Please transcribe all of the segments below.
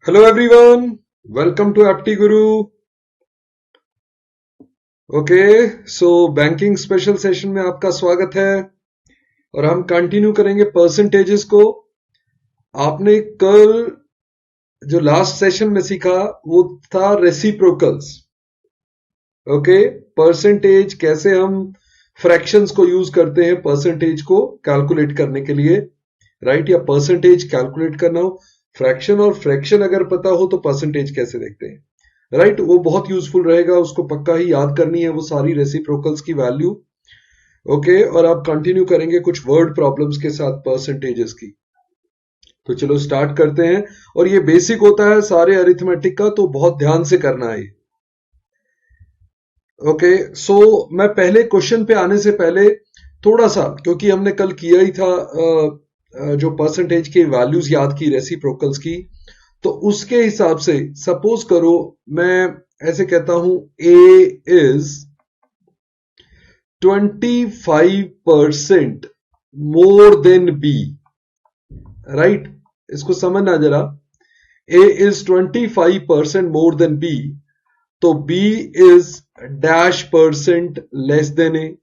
Hello everyone, welcome to एप्टी Guru. Okay, so banking special session में आपका स्वागत है और हम कंटिन्यू करेंगे परसेंटेजेस को। आपने कल जो लास्ट सेशन में सीखा वो था रेसिप्रोकल्स। ओके, परसेंटेज कैसे हम फ्रैक्शंस को यूज करते हैं परसेंटेज को कैलकुलेट करने के लिए, राइट? या परसेंटेज कैलकुलेट करना हो, फ्रैक्शन और फ्रैक्शन अगर पता हो तो परसेंटेज कैसे देखते हैं, राइट? वो बहुत यूजफुल रहेगा, उसको पक्का ही याद करनी है वो सारी रेसिप्रोकल्स की वैल्यू। ओके, और आप कंटिन्यू करेंगे कुछ वर्ड प्रॉब्लम्स के साथ परसेंटेजेस की। तो चलो स्टार्ट करते हैं। और ये बेसिक होता है सारे अरिथमेटिक का, तो बहुत ध्यान से करना है। ओके, सो मैं पहले क्वेश्चन पे आने से पहले थोड़ा सा, क्योंकि हमने कल किया ही था जो परसेंटेज के वैल्यूज याद की रेसिप्रोकल्स की, तो उसके हिसाब से सपोज करो मैं ऐसे कहता हूं A is 25% more than B, right? इसको समझना जरा। A is 25% more than B, तो B is dash percent less than A.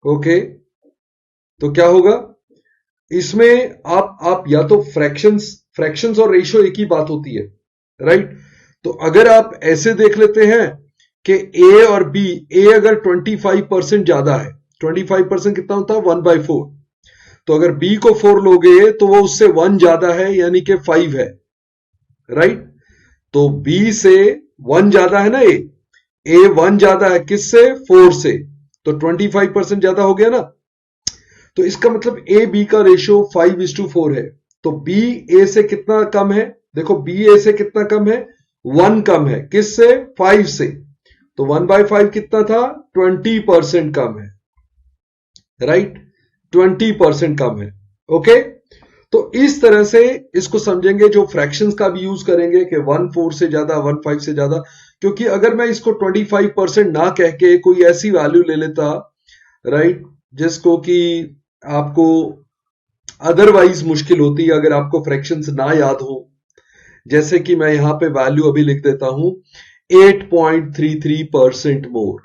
Okay, तो क्या होगा इसमें? आप या तो फ्रैक्शंस और रेशियो एक ही बात होती है, राइट? तो अगर आप ऐसे देख लेते हैं कि ए और बी, ए अगर 25% ज्यादा है, 25% कितना होता है? 1/4। तो अगर बी को 4 लोगे तो वो उससे 1 ज्यादा है, यानी कि 5 है, राइट? तो बी से 1 ज्यादा है ना, ए 1 ज्यादा है किससे? 4 से, तो 25% ज्यादा हो गया ना। तो इसका मतलब ए बी का रेशियो 5:4 है। तो बी ए से कितना कम है? देखो, बी ए से कितना कम है? 1 कम है, किससे? 5 से। तो 1/5 कितना था? 20% कम है, राइट? 20% कम है। ओके, तो इस तरह से इसको समझेंगे। जो फ्रैक्शंस का भी यूज करेंगे कि 1/4 से ज्यादा, 1/5 से ज्यादा, क्योंकि अगर मैं इसको 25% ना कह के कोई ऐसी वैल्यू ले लेता, राइट, जिसको कि आपको अदरवाइज मुश्किल होती है अगर आपको फ्रैक्शंस ना याद हो। जैसे कि मैं यहां पे वैल्यू अभी लिख देता हूं 8.33% मोर।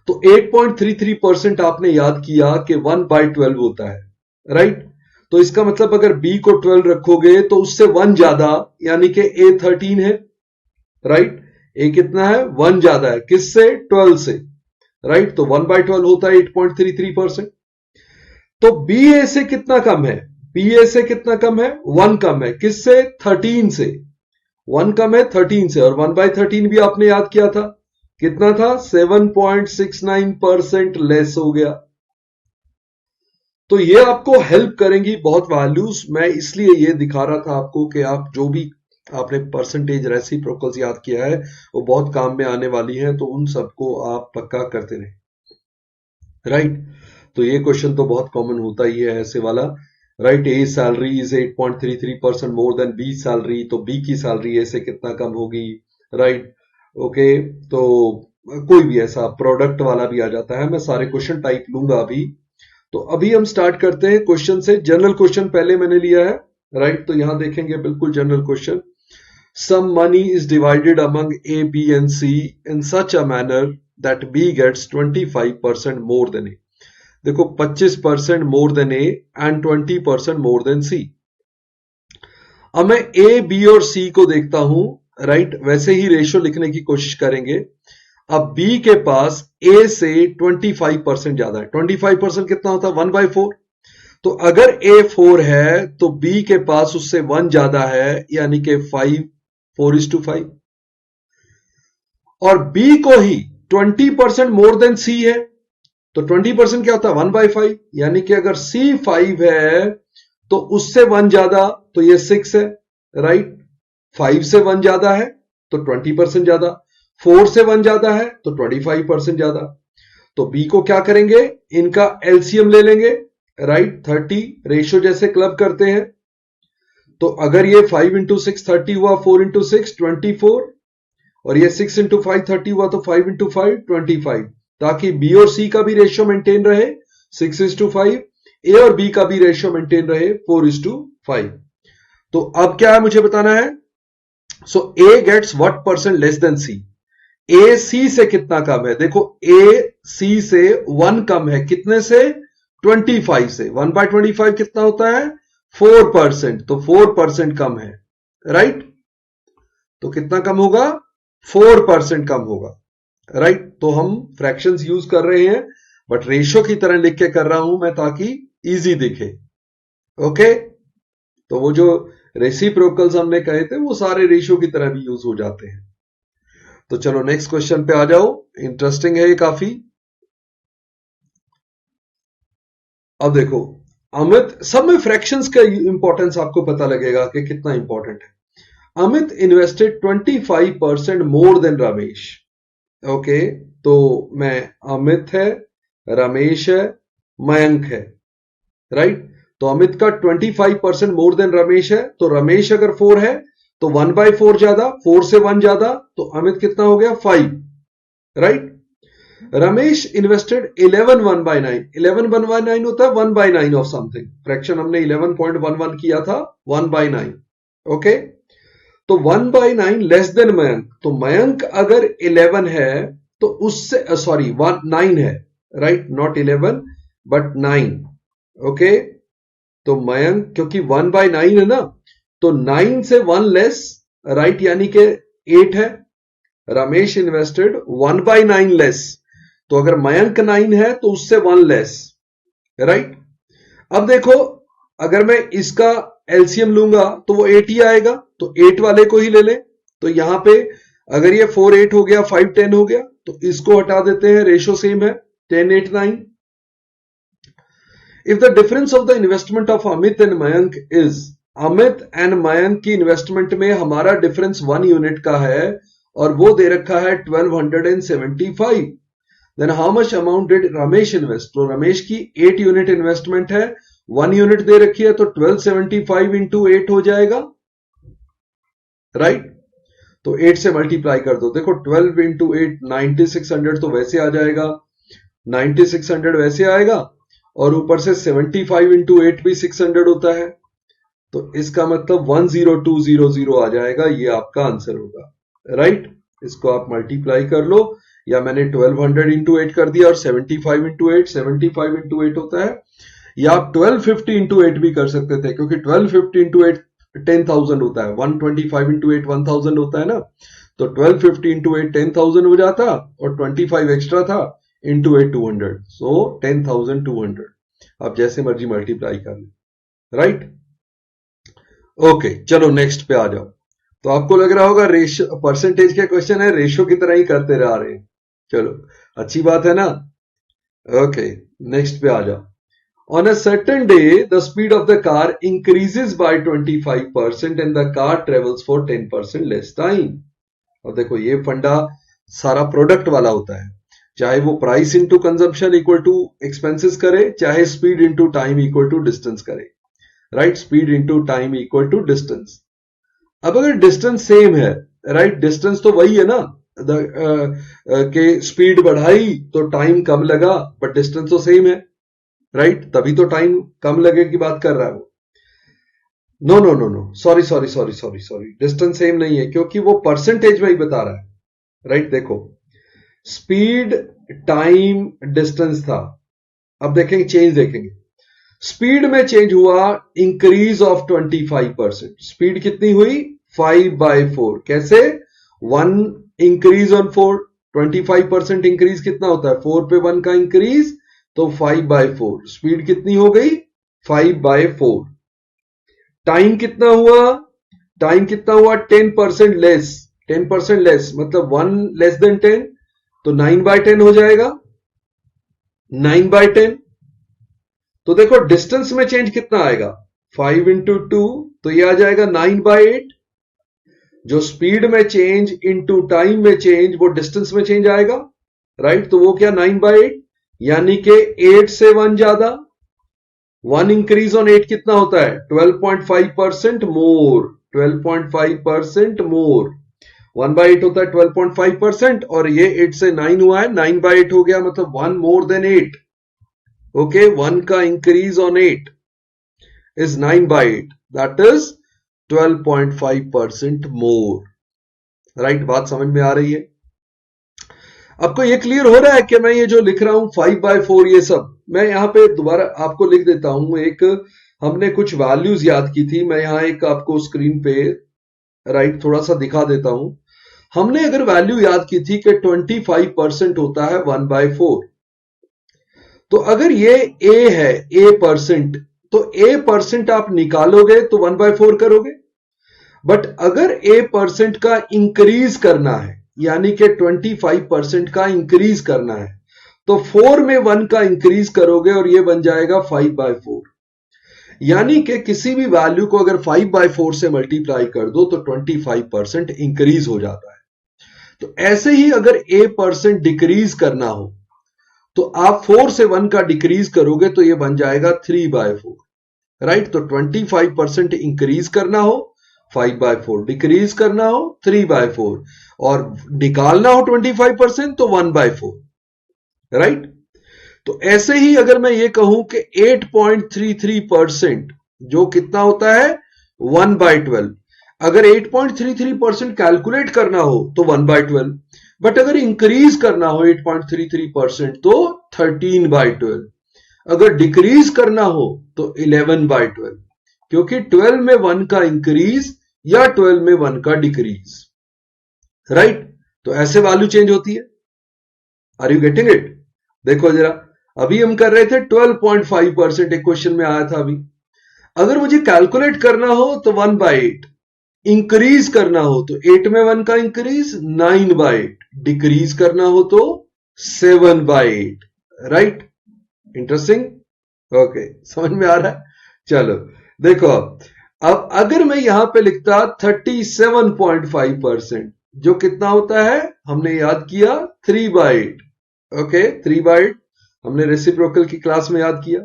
तो 8.33% आपने याद किया कि 1/12 होता है, राइट? तो इसका मतलब अगर b को 12 रखोगे तो उससे 1 ज्यादा, यानी कि a 13 है, राइट? a कितना है? 1 ज्यादा है, किससे? 12 से, राइट? तो 1/12 होता है 8.33%। तो बी ए से कितना कम है? बी ए से कितना कम है? 1 कम है, किससे? 13 से। 1 कम है 13 से, और 1/13 भी आपने याद किया था, कितना था? 7.69% लेस हो गया। तो ये आपको हेल्प करेंगी बहुत वैल्यूज। मैं इसलिए ये दिखा रहा था आपको कि आप जो भी आपने परसेंटेज रेसिप्रोकल्स याद किया है वो बहुत काम में आने वाली है, तो उन सबको आप पक्का करते रहें, राइट? तो ये क्वेश्चन तो बहुत कॉमन होता ही है ऐसे वाला, right? A salary is 8.33% more than B salary, तो बी की सैलरी ए से कितना कम होगी, राइट? ओके, तो कोई भी ऐसा प्रोडक्ट वाला भी आ जाता है। मैं सारे क्वेश्चन टाइप लूंगा अभी। तो अभी हम स्टार्ट करते हैं क्वेश्चन से। जनरल क्वेश्चन पहले मैंने लिया है, राइट? तो यहां देखेंगे बिल्कुल general question. Some money is divided among A B and C in such a manner that B gets 25% more than A. देखो, 25% more than A and 20% more than C. अब मैं ए बी और सी को देखता हूं, राइट? वैसे ही ratio लिखने की कोशिश करेंगे। अब बी के पास ए से 25% ज्यादा है। 25% कितना होता है? 1/4। तो अगर ए 4 है तो बी के पास उससे 1 ज्यादा है, यानी कि 5, 4:5। और बी को ही 20% मोर देन सी है, तो 20% क्या होता है? 1/5, यानी कि अगर सी 5 है तो उससे 1 ज्यादा, तो ये 6 है, राइट? 5 से 1 ज्यादा है तो 20% ज्यादा, 4 से 1 ज्यादा है तो 25% ज्यादा। तो बी को क्या करेंगे? इनका एलसीएम ले लेंगे, राइट? 30 रेशियो जैसे क्लब करते हैं। तो अगर ये 5 इंटू 6 30 हुआ, 4 इंटू 6 24, और ये 6 इंटू 5 30 हुआ, तो 5 इंटू 5 25, ताकि बी और सी का भी रेशियो मेंटेन रहे 6:5। ए और बी का भी रेशियो मेंटेन रहे 4:5। तो अब क्या है मुझे बताना है, so A gets what percent less than C. A C से कितना कम है, देखो ए सी से 1 कम है, कितने से, 25 से। 1/25 कितना होता है, 4%, तो 4% कम है, राइट। तो कितना कम होगा, 4% कम होगा, राइट। तो हम फ्रैक्शंस यूज कर रहे हैं, बट रेशियो की तरह लिख के कर रहा हूं मैं ताकि इजी दिखे, ओके। तो वो जो रेसिप्रोकल्स हमने कहे थे वो सारे रेशियो की तरह भी यूज हो जाते हैं। तो चलो नेक्स्ट क्वेश्चन पे आ जाओ, इंटरेस्टिंग है ये काफी। अब देखो अमित, सब में फ्रैक्शंस का इंपॉर्टेंस आपको पता लगेगा कि कितना इंपॉर्टेंट है। Amit invested 25% more then Ramesh, okay. तो मैं, अमित है, रमेश है, मयंक है, राइट। तो अमित का 25% मोर देन रमेश है, तो रमेश अगर 4 है तो 1/4 ज्यादा, 4 से 1 ज्यादा, तो अमित कितना हो गया, 5, राइट। रमेश इन्वेस्टेड 11 1/9, 11 1/9 होता है 1/9 ऑफ समथिंग, फ्रैक्शन हमने 11.11 किया था 1/9, ओके। तो 1/9 लेस देन मयंक, तो मयंक अगर 11 है तो उससे, सॉरी 9 है, राइट, नॉट 11 बट 9, ओके। तो मयंक क्योंकि 1/9 है ना, तो 9 से 1 लेस, राइट, यानी कि 8 है। रमेश इन्वेस्टेड 1/9 लेस, तो अगर मयंक 9 है तो उससे 1 लेस, राइट। अब देखो अगर मैं इसका एलसीएम लूंगा तो वो 8 ही आएगा, तो 8 वाले को ही ले लें। तो यहां पे अगर ये 4 8 हो गया, 5 10 हो गया, तो इसको हटा देते हैं, रेशो सेम है 10 8 9। If the difference of the investment of Amit and Mayank is, Amit and Mayank की इन्वेस्टमेंट में हमारा डिफरेंस 1 यूनिट का है और वो दे रखा है 1275, then how much amount did Ramesh invest. तो रमेश की 8 यूनिट इन्वेस्टमेंट है, 1 यूनिट दे रखी है, तो 1275 इंटू 8 हो जाएगा, राइट। तो 8 से मल्टीप्लाई कर दो, देखो 12 इंटू 8 9600 तो वैसे आ जाएगा, 9600 वैसे आएगा, और ऊपर से 75 इंटू 8 भी 600 होता है, तो इसका मतलब 10200 आ जाएगा, ये आपका आंसर होगा, राइट। इसको आप मल्टीप्लाई कर लो, या मैंने 1200 इंटू 8 कर दिया और 75 इंटू 8, 75 इंटू 8 होता है, या आप 1250 इंटू 8 भी कर सकते थे, क्योंकि 1250 इंटू 8 10,000 होता है, 125 इंटू 8 1000 होता है ना, तो 1250 इंटू 8 10,000 हो जाता, और 25 एक्स्ट्रा था, इंटू 8 200, सो 10,200। आप जैसे मर्जी मल्टीप्लाई कर लें, राइट। ओके, चलो नेक्स्ट पे आ जाओ। तो आपको लग रहा होगा रेशियो, परसेंटेज के क्वेश्चन है, रेशियो की तरह ही करते रह रहे हैं, चलो अच्छी बात है ना। ओके, नेक्स्ट पे आ जाओ। On a certain day, the speed of the car increases by 25% and the car travels for 10% less time. अब देखो ये फंडा सारा प्रोडक्ट वाला होता है, चाहे वो price into consumption equal to expenses करे, चाहे speed into time equal to distance करे, right. Speed into time equal to distance. अब अगर डिस्टेंस सेम है, राइट, डिस्टेंस तो वही है ना, के स्पीड बढ़ाई तो टाइम कम लगा, बट डिस्टेंस तो सेम है, राइट, तभी तो टाइम कम लगे की बात कर रहा है वो। No no no no, sorry sorry sorry sorry sorry, distance same नहीं है, क्योंकि वो परसेंटेज में ही बता रहा है, राइट। देखो स्पीड टाइम डिस्टेंस था, अब देखेंगे चेंज, देखेंगे स्पीड में चेंज हुआ, इंक्रीज ऑफ 25%, स्पीड कितनी हुई 5/4, कैसे, 1 इंक्रीज ऑन 4, 25% इंक्रीज कितना होता है, 4 पे 1 का इंक्रीज, तो 5/4, स्पीड कितनी हो गई 5/4। टाइम कितना हुआ, टाइम कितना हुआ 10% लेस, 10% लेस मतलब 1 लेस देन 10, तो 9/10 हो जाएगा, 9/10। तो देखो डिस्टेंस में चेंज कितना आएगा, 5 इंटू 2, तो ये आ जाएगा 9/8। जो स्पीड में चेंज इंटू टाइम में चेंज, वो डिस्टेंस में चेंज आएगा, राइट। तो वो क्या 9/8, यानी कि 8 से 1 ज्यादा, 1 इंक्रीज ऑन 8 कितना होता है 12.5% मोर, 12.5% मोर, 1/8 होता है 12.5%, और ये 8 से 9 हुआ है, 9/8 हो गया, मतलब 1 मोर देन 8, ओके, 1 का increase on 8 is 9 by 8, that is 12.5% more, right? बात समझ में आ रही है? आपको ये क्लियर हो रहा है कि मैं ये जो लिख रहा हूं 5/4 ये सब, मैं यहां पे दोबारा आपको लिख देता हूं। एक हमने कुछ वैल्यूज याद की थी, मैं यहां एक आपको स्क्रीन पे राइट थोड़ा सा दिखा देता हूं। हमने अगर वैल्यू याद की थी कि 25% होता है 1/4, तो अगर ये ए है, ए परसेंट, तो ए परसेंट आप निकालोगे तो 1/4 करोगे। बट अगर ए परसेंट का इंक्रीज करना है, यानी कि 25% का इंक्रीज करना है, तो 4 में 1 का इंक्रीज करोगे और ये बन जाएगा 5/4। यानी कि किसी भी वैल्यू को अगर 5/4 से मल्टीप्लाई कर दो तो 25% इंक्रीज हो जाता है। तो ऐसे ही अगर ए परसेंट डिक्रीज करना हो तो आप 4 से 1 का डिक्रीज करोगे तो ये बन जाएगा 3/4, राइट? तो 25% इंक्रीज करना हो 5/4, डिक्रीज करना हो 3/4, और निकालना हो 25% तो 1/4, राइट? तो ऐसे ही अगर मैं ये कहूं कि 8.33%, जो कितना होता है 1/12, अगर 8.33% कैलकुलेट करना हो तो 1/12, बट अगर इंक्रीज करना हो 8.33% तो 13/12, अगर डिक्रीज करना हो तो 11/12, क्योंकि 12 में 1 का इंक्रीज या 12 में 1 का डिक्रीज, राइट? तो ऐसे वैल्यू चेंज होती है। Are you getting it? देखो जरा, अभी हम कर रहे थे 12.5%, एक क्वेश्चन में आया था अभी। अगर मुझे कैलकुलेट करना हो तो 1/8, इंक्रीज करना हो तो 8 में 1 का इंक्रीज 9/8, डिक्रीज करना हो तो 7/8, राइट? इंटरेस्टिंग। ओके, समझ में आ रहा है? चलो देखो, अब अगर मैं यहां पे लिखता 37.5%, जो कितना होता है हमने याद किया 3/8, ओके 3/8 हमने रेसिप्रोकल की क्लास में याद किया।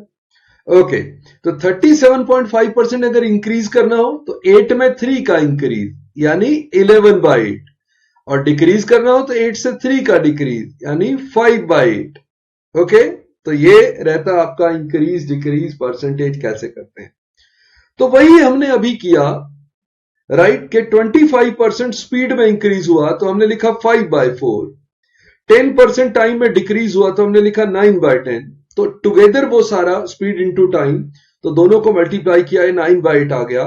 ओके, तो 37.5% अगर इंक्रीज करना हो तो 8 में 3 का इंक्रीज यानी 11/8, और डिक्रीज करना हो तो 8 से 3 का डिक्रीज यानी 5/8। ओके, तो ये रहता आपका इंक्रीज डिक्रीज परसेंटेज कैसे करते हैं। तो वही हमने अभी किया, राइट? कि 25% स्पीड में इंक्रीज हुआ तो हमने लिखा 5/4, 10% टाइम में डिक्रीज हुआ तो हमने लिखा 9/10। तो टुगेदर वो सारा स्पीड इनटू टाइम, तो दोनों को मल्टीप्लाई किया है 9/8 आ गया।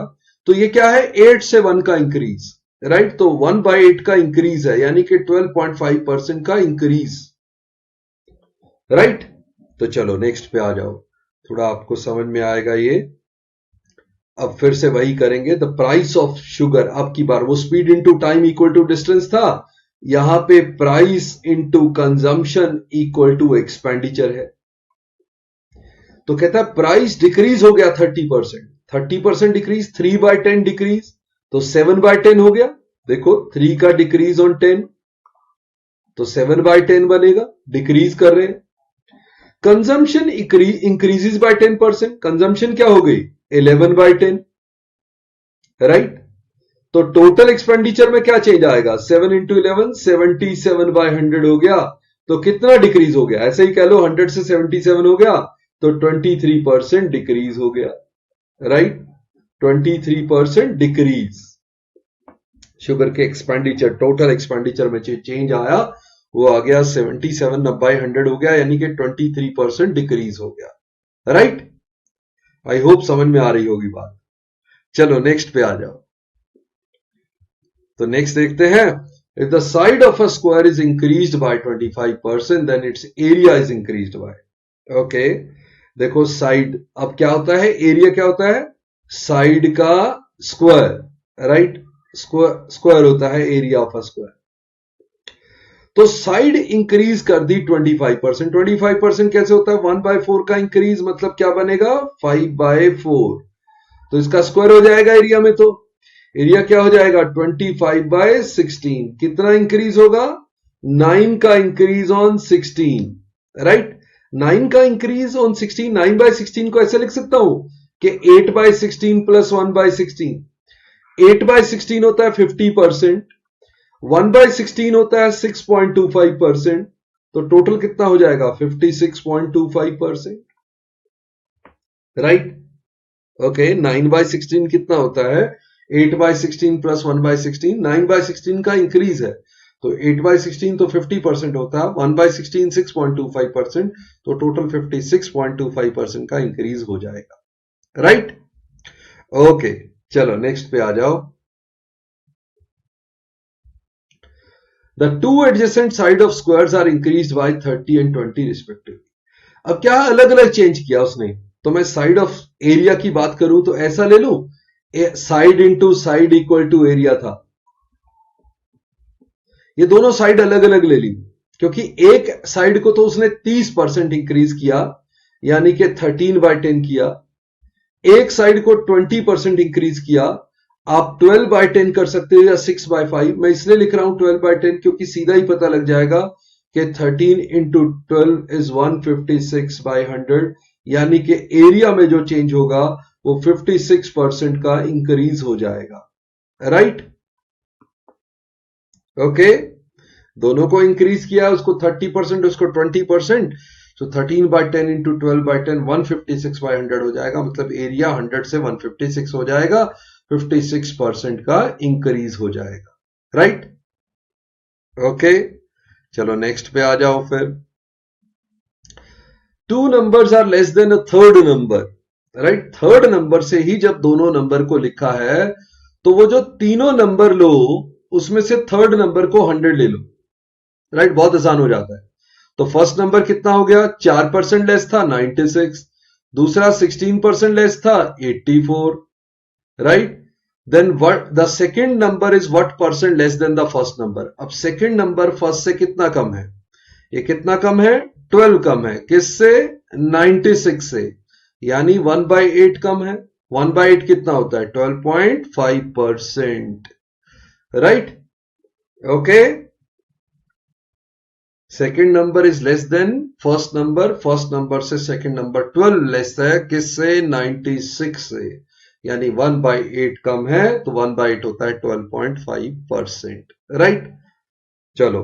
तो ये क्या है 8 से 1 का इंक्रीज, राइट? तो 1/8 का इंक्रीज है, यानी कि 12.5% का इंक्रीज, राइट? तो चलो नेक्स्ट पे आ जाओ, थोड़ा आपको समझ में आएगा ये। अब फिर से वही करेंगे, द प्राइस ऑफ शुगर, अब की बार वो speed into time equal to distance था, यहां पे price into consumption equal to expenditure है। तो कहता है प्राइस डिक्रीज हो गया 30%, 30% डिक्रीज, 3/10 डिक्रीज, तो 7/10 हो गया। देखो 3 का डिक्रीज ऑन 10 तो 7/10 बनेगा, डिक्रीज कर रहे हैं। कंजम्पशन इंक्रीजेस बाय 10%, कंजम्पशन क्या हो गई 11/10, राइट? तो टोटल एक्सपेंडिचर में क्या चेंज आएगा 7 इंटू 11, 77/100 हो गया। तो कितना डिक्रीज हो गया, ऐसे ही कह लो 100 से 77 हो गया तो 23% डिक्रीज हो गया, राइट? 23% डिक्रीज शुगर के एक्सपेंडिचर, टोटल एक्सपेंडिचर में चेंज आया, वो आ गया 77/100 हो गया, यानी कि 23% डिक्रीज हो गया, राइट? आई होप समझ में आ रही होगी बात। चलो नेक्स्ट पे आ जाओ। तो नेक्स्ट देखते हैं, if the side of a square is increased by 25% then its area is increased by, okay. देखो साइड, अब क्या होता है, एरिया क्या होता है, साइड का स्क्वायर, राइट? स्क्वायर होता है एरिया ऑफ अ स्क्वायर। तो साइड इंक्रीज कर दी 25%, 25% कैसे होता है 1/4 का इंक्रीज, मतलब क्या बनेगा 5/4, तो इसका स्क्वायर हो जाएगा एरिया में, तो एरिया क्या हो जाएगा 25/16, कितना इंक्रीज होगा 9 का इंक्रीज ऑन 16, राइट? 9 का इंक्रीज ऑन 16, 9/16 को ऐसे लिख सकता हूं कि 8/16 प्लस 1/16, 8/16 होता है 50%, 1/16 होता है 6.25%, तो टोटल कितना हो जाएगा 56.25%, राइट। ओके, 9/16 कितना होता है? 8/16 प्लस 1/16, 9/16 का इंक्रीज है, तो 8/16 तो 50% होता है, 1/16 6.25%, तो टोटल 56.25% का इंक्रीज हो जाएगा। राइट। ओके, चलो नेक्स्ट पे आ जाओ। The two adjacent side of squares are increased by 30 and 20 respectively. अब क्या अलग अलग चेंज किया उसने, तो मैं साइड ऑफ एरिया की बात करूं तो ऐसा ले लूं, side into side equal to area था, ये दोनों साइड अलग अलग ले ली, क्योंकि एक साइड को तो उसने 30% इंक्रीज किया, यानी कि 13/10 किया, एक साइड को 20% इंक्रीज किया, आप 12/10 कर सकते हो या 6/5, मैं इसलिए लिख रहा हूं 12/10 क्योंकि सीधा ही पता लग जाएगा कि 13 इंटू 12 इज 156/100, यानी कि एरिया में जो चेंज होगा वो 56% का इंक्रीज हो जाएगा। राइट। ओके, दोनों को इंक्रीज किया, उसको 30%, उसको 20%, तो 13/10 इंटू 12/10 156/100 हो जाएगा, मतलब एरिया 100 से 156 हो जाएगा, 56% का इंक्रीज हो जाएगा। राइट। ओके, चलो नेक्स्ट पे आ जाओ फिर। Two numbers are less than a third number. Right, third number से ही जब दोनों नंबर को लिखा है, तो वो जो तीनों नंबर लो उसमें से थर्ड नंबर को 100 ले लो। राइट, बहुत आसान हो जाता है। तो फर्स्ट नंबर कितना हो गया? 4% लेस था, 96। दूसरा 16% लेस था, 84। Right. Then what the second number is what percent less than the first number. अब सेकंड नंबर फर्स्ट से कितना कम है? ये कितना कम है? 12 कम है। किससे? 96 से, यानी 1/8 कम है। 1/8 कितना होता है? 12.5%। Right. Okay, second number is less than first number, first number से सेकेंड नंबर 12 लेस है, किससे? 96 से, यानी 1/8 कम है, तो 1/8 होता है 12.5%। राइट। चलो,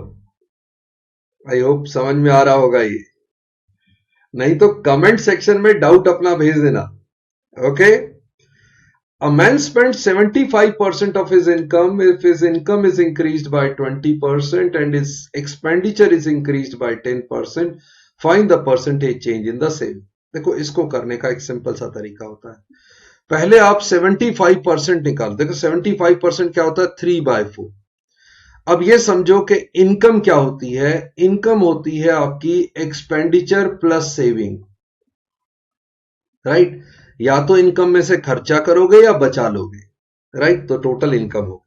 आई होप समझ में आ रहा होगा ये, नहीं तो कमेंट सेक्शन में डाउट अपना भेज देना। Okay. A man spends 75% of his income if his income is increased by 20% and his expenditure is increased by 10%. Find the percentage change in the same. देखो, इसको करने का एक सिंपल सा तरीका होता है। पहले आप 75% निकालो। देखो 75% क्या होता है? 3/4। अब ये समझो कि इनकम क्या होती है? इनकम होती है आपकी एक्सपेंडिचर प्लस सेविंग। राइट, या तो इनकम में से खर्चा करोगे या बचा लोगे। राइट, तो टोटल इनकम हो।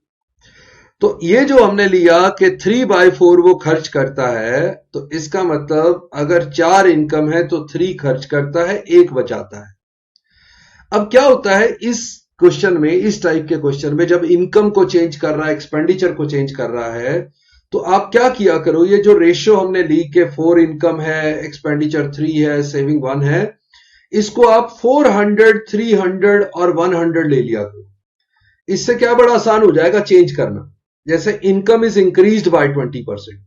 तो ये जो हमने लिया कि 3/4 वो खर्च करता है, तो इसका मतलब अगर 4 इनकम है तो 3 खर्च करता है, 1 बचाता है। अब क्या होता है इस क्वेश्चन में, इस टाइप के क्वेश्चन में, जब इनकम को चेंज कर रहा है, एक्सपेंडिचर को चेंज कर रहा है, तो आप क्या किया करो, ये जो रेशियो हमने ली कि 4 इनकम है, एक्सपेंडिचर 3 है, सेविंग 1 है, इसको आप 400, 300 और 100 ले लिया करो। इससे क्या बड़ा आसान हो जाएगा चेंज करना। जैसे income is increased bye 20%,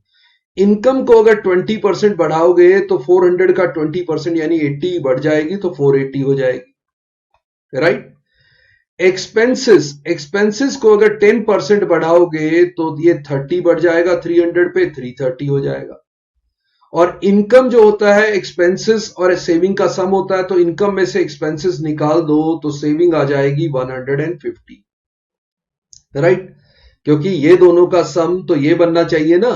income को अगर 20% बढ़ाओगे तो 400 का 20% यानी 80 बढ़ जाएगी, तो 480 हो जाएगी। राइट। एक्सपेंसेस, एक्सपेंसेस को अगर 10% बढ़ाओगे तो ये 30 बढ़ जाएगा, 300 पे 330 हो जाएगा। और इनकम जो होता है एक्सपेंसेस और सेविंग का सम होता है, तो इनकम में से एक्सपेंसेस निकाल दो तो सेविंग आ जाएगी 150। राइट, क्योंकि ये दोनों का सम तो ये बनना चाहिए ना।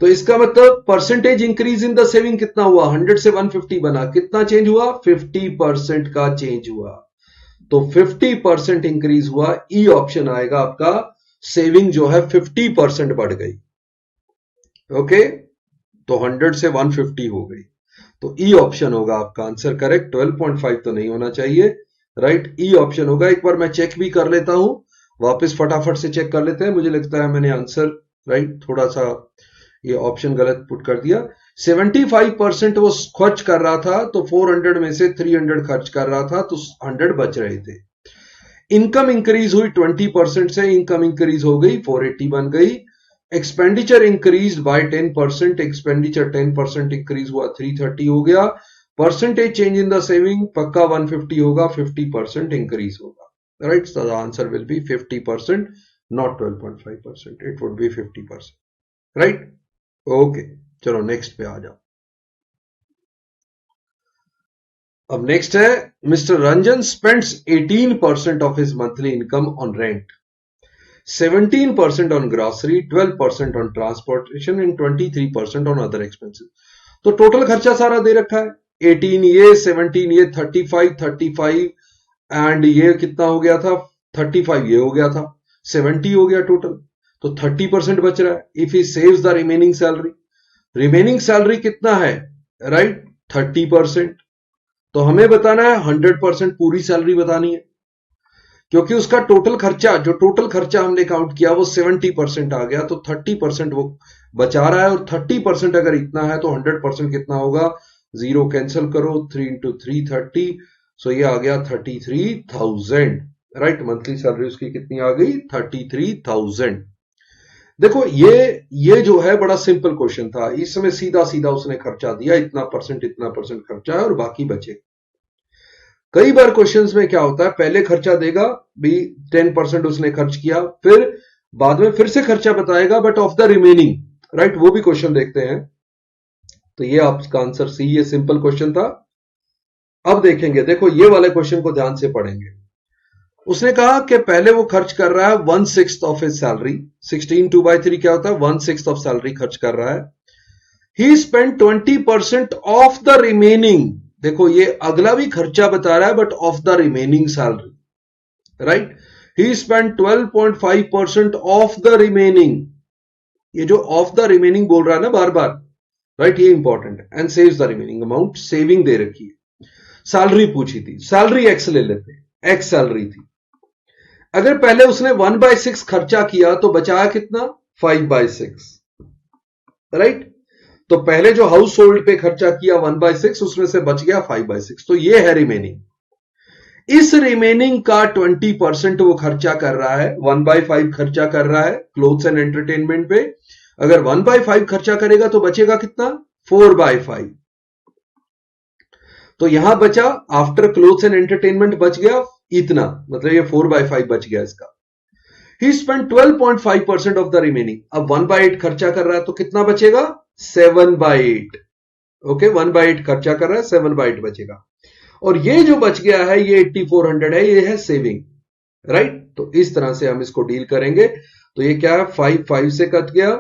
तो इसका मतलब percentage increase in the saving कितना हुआ? 100 से 150 बना, कितना चेंज हुआ? 50% का चेंज हुआ। तो 50% इंक्रीज हुआ, ई ऑप्शन आएगा आपका। सेविंग जो है 50% बढ़ गई। ओके, तो 100 से 150 हो गई, तो ई ऑप्शन होगा आपका आंसर करेक्ट। 12.5 तो नहीं होना चाहिए। राइट, ई ऑप्शन होगा। एक बार मैं चेक भी कर लेता हूं, वापस फटाफट से चेक कर लेते हैं। मुझे लगता है मैंने आंसर राइट थोड़ा सा ये ऑप्शन गलत पुट कर दिया। 75% वो खर्च कर रहा था, तो 400 में से 300 खर्च कर रहा था, तो 100 बच रहे थे। इनकम इंक्रीज हुई 20% से, इनकम इंक्रीज हो गई 480 बन गई। Expenditure increase by 10%, expenditure 10% increase हुआ 330 हो गया। Percentage change in the saving पक्का 150 होगा, 50% इंक्रीज होगा, right. So the answer will be 50%, not 12.5%, it would be 50%, right. Okay, चलो नेक्स्ट पे आ जाओ। अब नेक्स्ट है, mister Ranjan spends 18% of his monthly income on rent, 17% on grocery, 12% on transportation and 23% on other expenses। तो total खर्चा सारा दे रखा है, 18 ये, 17 ये, 35 एंड ये कितना हो गया था, 35 ये हो गया था, 70 हो गया टोटल, तो 30% बच रहा है। If he saves the remaining salary, remaining salary कितना है, राइट, 30%। तो हमें बताना है 100% पूरी सैलरी बतानी है, क्योंकि उसका टोटल खर्चा, जो टोटल खर्चा हमने काउंट किया वो 70% आ गया, तो 30% वो बचा रहा है, और 30% अगर इतना है तो 100% कितना होगा, 0 कैंसिल करो, 3 इंटू 3 30, सो ये आ गया 33,000, राइट। मंथली सैलरी उसकी कितनी आ गई, 33,000। देखो ये जो है बड़ा सिंपल क्वेश्चन था, इसमें सीधा सीधा उसने खर्चा दिया, इतना परसेंट खर्चा है और बाकी बचे। कई बार क्वेश्चंस में क्या होता है, पहले खर्चा देगा भी 10% उसने खर्च किया, फिर बाद में फिर से खर्चा बताएगा but of the remaining, right, वो भी क्वेश्चन देखते हैं। तो ये आपका आंसर सी, ये सिंपल क्वेश्चन था। अब देखेंगे, देखो ये वाले क्वेश्चन को ध्यान से पढ़ेंगे। उसने कहा कि पहले वो खर्च कर रहा है 1/6 ऑफ हिज सैलरी, 16 2/3 क्या होता है, 1/6 ऑफ सैलरी खर्च कर रहा है। He spend 20% of the remaining, देखो ये अगला भी खर्चा बता रहा है but of the remaining salary, right. He spend 12.5% of the remaining, ये जो ऑफ द रिमेनिंग बोल रहा है ना बार बार, राइट, ये इंपॉर्टेंट है। And saves the remaining amount, saving दे रखी है। सैलरी पूछी थी, सैलरी एक्स ले लेते, एक्स सैलरी थी। अगर पहले उसने 1/6 खर्चा किया तो बचाया कितना, 5/6, राइट। तो पहले जो हाउस होल्ड पे खर्चा किया 1/6, उसमें से बच गया 5/6, तो ये है रिमेनिंग। इस रिमेनिंग का 20% वो खर्चा कर रहा है, 1/5 खर्चा कर रहा है क्लोथ्स एंड एंटरटेनमेंट पे। अगर 1/5 खर्चा करेगा तो बचेगा कितना, 4/5। तो यहां बचा आफ्टर क्लोथ्स एंड एंटरटेनमेंट बच गया इतना, मतलब ये 4/5 बच गया इसका। ही स्पेंड 12.5% ऑफ द रिमेनिंग, अब 1/8 खर्चा कर रहा है तो कितना बचेगा, 7/8। ओके, 1/8 खर्चा कर रहा है, 7/8 बचेगा। और ये जो बच गया है ये 8400 है, ये है सेविंग, राइट। तो इस तरह से हम इसको डील करेंगे। तो ये क्या है, 5 से कट गया,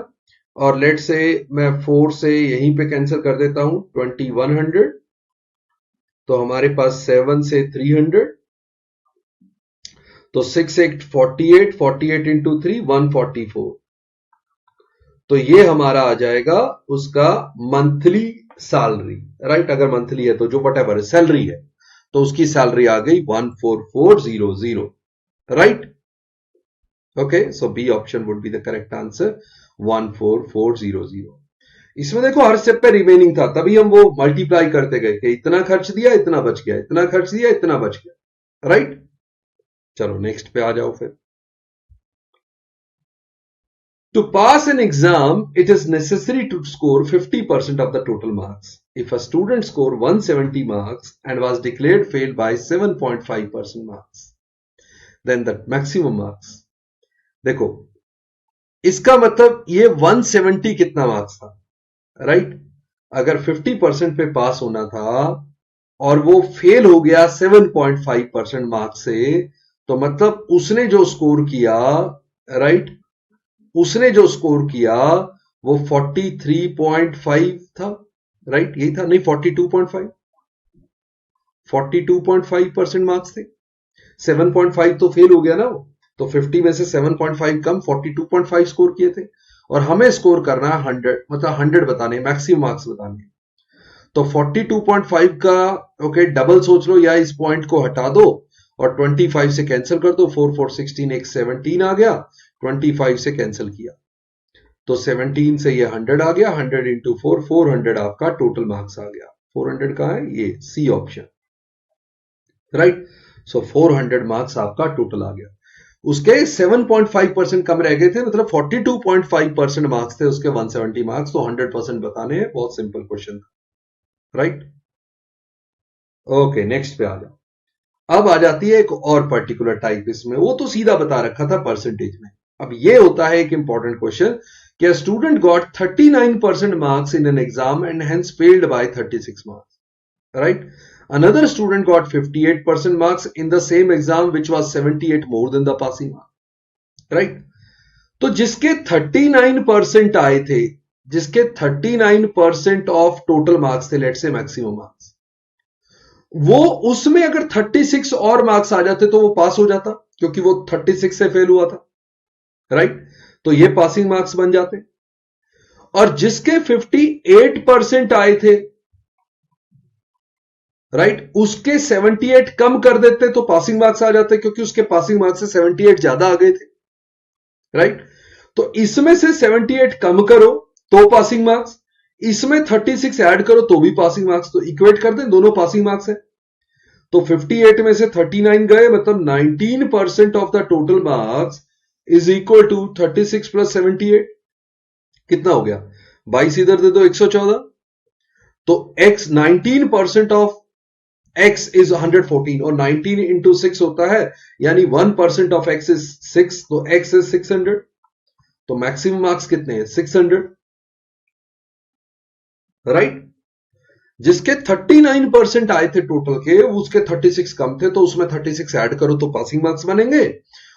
और लेट से मैं 4 से यहीं पे कैंसिल कर देता हूं, 2100। तो हमारे पास 7 से 300, तो 6 8 48, 48 इंटू 3 144। तो ये हमारा आ जाएगा उसका मंथली सैलरी, राइट। अगर मंथली है तो जो वट एवर सैलरी है, तो उसकी सैलरी आ गई 14400, right. Okay, so B option would be the correct answer, 14400। इसमें देखो हर स्टेप पे रिमेनिंग था, तभी हम वो मल्टीप्लाई करते गए कि इतना खर्च दिया इतना बच गया, इतना खर्च दिया इतना बच गया, राइट। चलो नेक्स्ट पे आ जाओ फिर। To pass an exam, it is necessary to score 50% of the total marks. If a student scored 170 marks and was declared failed by 7.5% marks, then the maximum marks. देखो इसका मतलब ये 170 कितना मार्क्स था, राइट। अगर 50% पे पास होना था और वो फेल हो गया 7.5% मार्क्स से, तो मतलब उसने जो स्कोर किया, राइट, उसने जो स्कोर किया वो 43.5 था, राइट, यही था, नहीं 42.5, 42.5% मार्क्स थे। 7.5 तो फेल हो गया ना वो, तो 50 में से 7.5 कम, 42.5 स्कोर किए थे। और हमें स्कोर करना है 100, मतलब 100 बताने, मैक्सिमम मार्क्स बताने। तो 42.5 का ओके डबल सोच लो, या इस पॉइंट को हटा दो और 25 से कैंसिल कर दो, 4 4 16, एक 17 आ गया, 25 से कैंसिल किया तो 17 से ये 100 आ गया, 100 इंटू 4, 400 आपका टोटल मार्क्स आ गया। 400 का है ये सी ऑप्शन, राइट। सो 400 मार्क्स आपका टोटल आ गया। उसके 7.5% कम रह गए थे, मतलब 42.5% मार्क्स थे उसके 170 मार्क्स, तो 100% बताने हैं। बहुत सिंपल क्वेश्चन था, राइट। ओके, नेक्स्ट पे आ जाओ। अब आ जाती है एक और पर्टिकुलर टाइप इसमें, वो तो सीधा बता रखा था परसेंटेज में। अब ये होता है एक इंपॉर्टेंट क्वेश्चन कि student got 39% marks in an exam and hence failed by 36 marks, right? Another student got 58% marks in the same exam which was 78 more than the passing mark, right? तो जिसके 39% आए थे, जिसके 39% ऑफ टोटल मार्क्स थे, late से maximum marks, वो उसमें अगर 36 और मार्क्स आ जाते तो वो पास हो जाता, क्योंकि वो 36 से फेल हुआ था, राइट? तो ये पासिंग मार्क्स बन जाते। और जिसके 58% आए थे, राइट, उसके 78 कम कर देते तो पासिंग मार्क्स आ जाते, क्योंकि उसके पासिंग मार्क्स से 78 ज्यादा आ गए थे, राइट? तो इसमें से 78 कम करो तो पासिंग मार्क्स, इसमें 36 ऐड करो तो भी पासिंग मार्क्स, तो इक्वेट कर दें, दोनों पासिंग मार्क्स है। तो 58 में से 39 गए, मतलब 19% of the total marks is equal to 36 plus 78। कितना हो गया? 22 इधर दे दो, 114। तो x 19% ऑफ x इज 114, और 19 इंटू 6 होता है, यानी 1% ऑफ x इज 6, तो x इज 600। तो मैक्सिमम मार्क्स कितने हैं? 600, राइट? जिसके 39% आए थे टोटल के, उसके 36 कम थे, तो उसमें 36 ऐड करो तो पासिंग मार्क्स बनेंगे।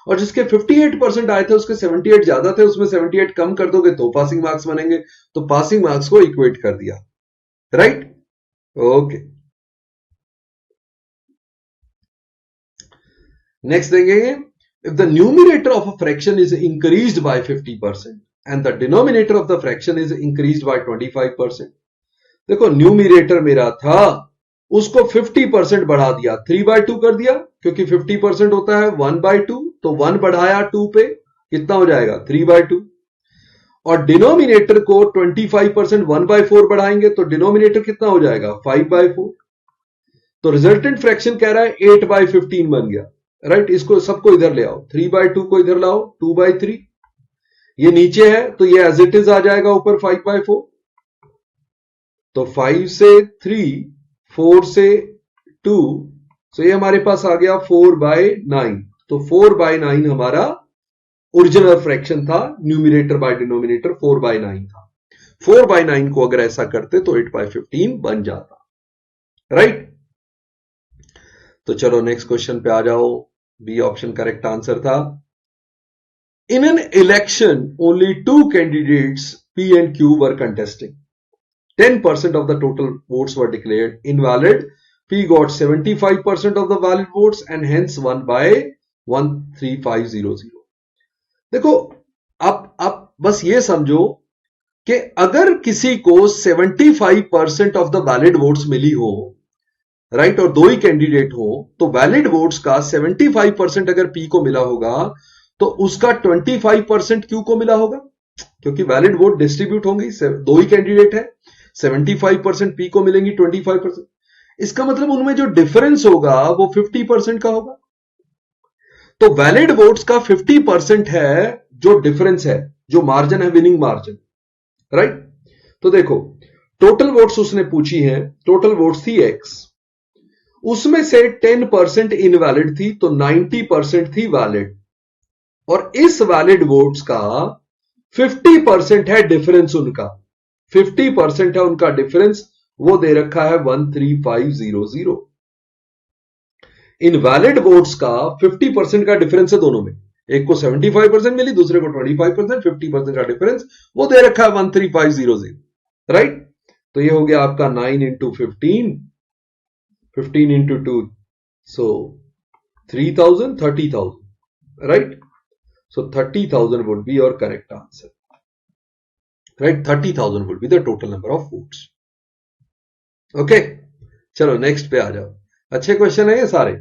और जिसके 58% आए थे, उसके 78 ज्यादा थे, उसमें 78 कम कर दोगे तो पासिंग मार्क्स बनेंगे। तो पासिंग मार्क्स को इक्वेट कर दिया, राइट? ओके, नेक्स्ट देखेंगे। If the numerator of a fraction is increased bye 50% and the denominator of the fraction is increased by 25%। देखो, न्यूमिनेटर मेरा था, उसको 50% बढ़ा दिया, 3/2 कर दिया, क्योंकि 50% होता है 1/2, तो 1 बढ़ाया 2 पे, कितना हो जाएगा? 3/2। और डिनोमिनेटर को 25% 1/4 बढ़ाएंगे तो डिनोमिनेटर कितना हो जाएगा? 5/4। तो रिजल्टेंट फ्रैक्शन कह रहा है 8/15 बन गया, राइट? इसको सबको इधर ले आओ, 3/2 को इधर लाओ, 2/3। ये नीचे है तो ये एज इट इज आ जाएगा ऊपर 5/4। तो 5 से 3, 4 से 2, तो ये हमारे पास आ गया 4/9। तो 4/9 हमारा ओरिजिनल फ्रैक्शन था, न्यूमिनेटर बाय डिनोमिनेटर 4/9 था। 4/9 को अगर ऐसा करते तो 8/15 बन जाता, राइट? तो चलो नेक्स्ट क्वेश्चन पे आ जाओ। बी ऑप्शन करेक्ट आंसर था। In an election only 2 candidates P and Q were contesting. 10% of the total votes were declared invalid. P got 75% of the valid votes and hence won by 13500. देखो, आप बस ये समझो कि अगर किसी को 75% ऑफ द वैलिड वोट्स मिली हो, राइट, और दो ही कैंडिडेट हो, तो वैलिड वोट्स का 75% अगर P को मिला होगा तो उसका 25% Q को मिला होगा, क्योंकि वैलिड वोट डिस्ट्रीब्यूट होंगी, दो ही कैंडिडेट है, 75% P को मिलेंगी, 25%। इसका मतलब उनमें जो डिफरेंस होगा वो 50% का होगा। तो वैलिड वोट्स का 50% है जो डिफरेंस है, जो मार्जिन है, विनिंग मार्जिन, राइट? तो देखो, टोटल वोट्स उसने पूछी है, टोटल वोट्स थी X, उसमें से 10% इनवैलिड थी, तो 90% थी वैलिड। और इस वैलिड वोट्स का 50% है डिफरेंस, उनका 50% है उनका डिफरेंस, वो दे रखा है 13500। इन वैलिड वोट्स का 50% का डिफरेंस है दोनों में, एक को 75% मिली, दूसरे को 25%, 50% का डिफरेंस वो दे रखा है 13500, राइट? तो ये हो गया आपका 9 into 15, 15 into 2, so 3000, 30,000, right? So 30,000 would be your correct answer, right? 30,000 would be the total number of votes. Okay, चलो नेक्स्ट पे आ जाओ। अच्छे क्वेश्चन है ये सारे।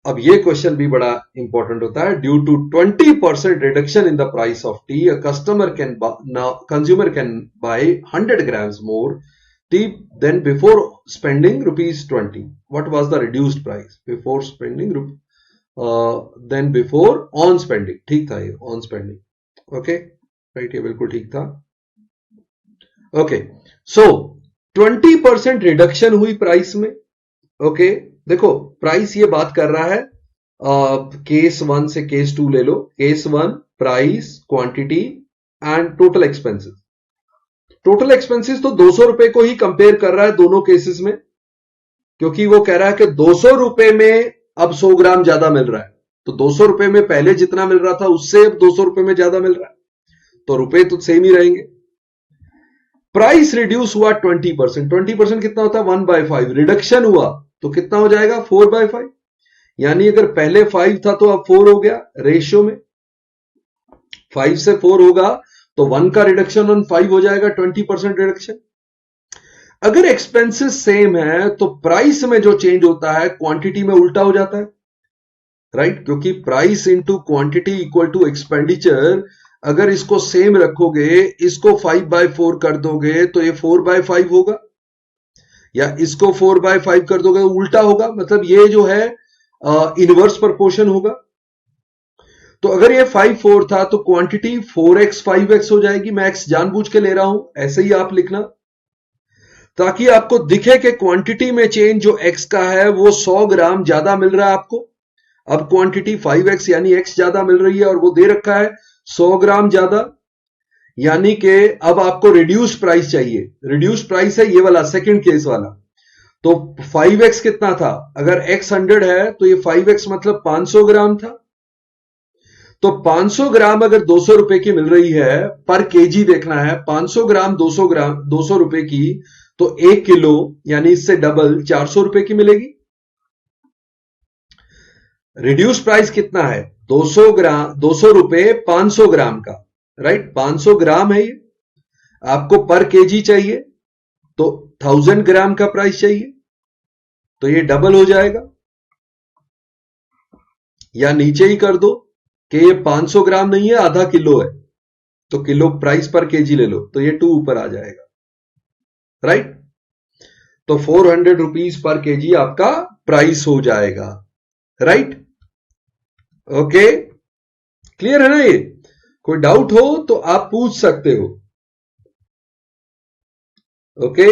अब ये क्वेश्चन भी बड़ा इंपॉर्टेंट होता है। Due to 20% reduction in the price of tea, a customer can now consumer can buy 100 grams more tea than before spending ₹20. What was the reduced price before spending then before on spending? ठीक था ये, on spending. Okay, right, ये बिल्कुल ठीक था। Okay, सो 20% reduction हुई price में। Okay, देखो प्राइस ये बात कर रहा है, केस 1 से केस 2 ले लो। Case 1 price, quantity and total expenses. Total expenses तो 200 रुपए को ही कंपेयर कर रहा है दोनों केसेस में, क्योंकि वो कह रहा है कि 200 रुपए में अब 100 ग्राम ज्यादा मिल रहा है। तो 200 रुपए में पहले जितना मिल रहा था उससे अब 200 रुपए में ज्यादा मिल रहा है, तो रुपए तो सेम ही रहेंगे। प्राइस रिड्यूस हुआ 20%। 20% कितना होता है? 1/5। रिडक्शन हुआ तो कितना हो जाएगा? 4/5। यानी अगर पहले 5 था तो अब 4 हो गया। रेशियो में 5 से 4 होगा तो 1 का रिडक्शन ऑन 5 हो जाएगा, 20% रिडक्शन। अगर एक्सपेंसेस सेम है तो प्राइस में जो चेंज होता है क्वांटिटी में उल्टा हो जाता है, राइट? क्योंकि price into quantity equal to expenditure. अगर इसको सेम रखोगे, इसको 5/4 कर दोगे तो ये 4/5 होगा, या इसको 4/5 कर दोगे तो उल्टा होगा। मतलब ये जो है इनवर्स प्रोपोर्शन होगा। तो अगर ये 5/4 था तो क्वांटिटी 4x 5x हो जाएगी। मैं x जानबूझ के ले रहा हूं, ऐसे ही आप लिखना, ताकि आपको दिखे कि क्वांटिटी में चेंज जो x का है वो 100 ग्राम ज्यादा मिल रहा है आपको। अब क्वांटिटी 5x यानी x ज्यादा मिल रही है और वो दे रखा है 100 ग्राम ज्यादा, यानी कि अब आपको रिड्यूस प्राइस चाहिए। रिड्यूस प्राइस है ये वाला, सेकंड केस वाला। तो 5x कितना था? अगर x 100 है तो ये 5x मतलब 500 ग्राम था। तो 500 ग्राम अगर 200 रुपए की मिल रही है, पर केजी देखना है, 500 ग्राम 200 रुपए की, तो 1 किलो यानी इससे डबल 400 रुपए की मिलेगी। रिड्यूस प्राइस कितना है? 200 ग्राम, 200 रुपए 500 ग्राम का, राइट? 500 ग्राम है ये, आपको पर केजी चाहिए तो 1000 ग्राम का प्राइस चाहिए, तो ये डबल हो जाएगा। या नीचे ही कर दो कि ये 500 ग्राम नहीं है, आधा किलो है, तो किलो प्राइस पर केजी ले लो, तो ये 2 ऊपर आ जाएगा, राइट? तो 400 रुपीज पर केजी आपका प्राइस हो जाएगा, राइट? ओके, क्लियर है ना? ये कोई डाउट हो तो आप पूछ सकते हो। ओके,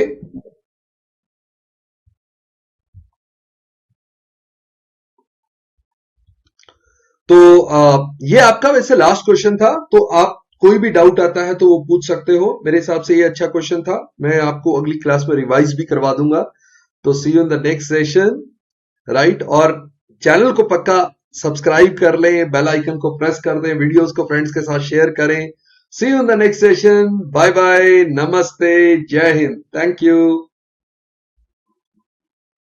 तो ये आपका वैसे लास्ट क्वेश्चन था, तो आप कोई भी डाउट आता है तो वो पूछ सकते हो। मेरे हिसाब से ये अच्छा क्वेश्चन था, मैं आपको अगली क्लास में रिवाइज भी करवा दूंगा। तो see you in the next session, right? और चैनल को पक्का सब्सक्राइब कर लें, बेल आइकन को प्रेस कर दें, वीडियोस को फ्रेंड्स के साथ शेयर करें। See you in the next session, bye bye, नमस्ते, जय हिंद, थैंक यू।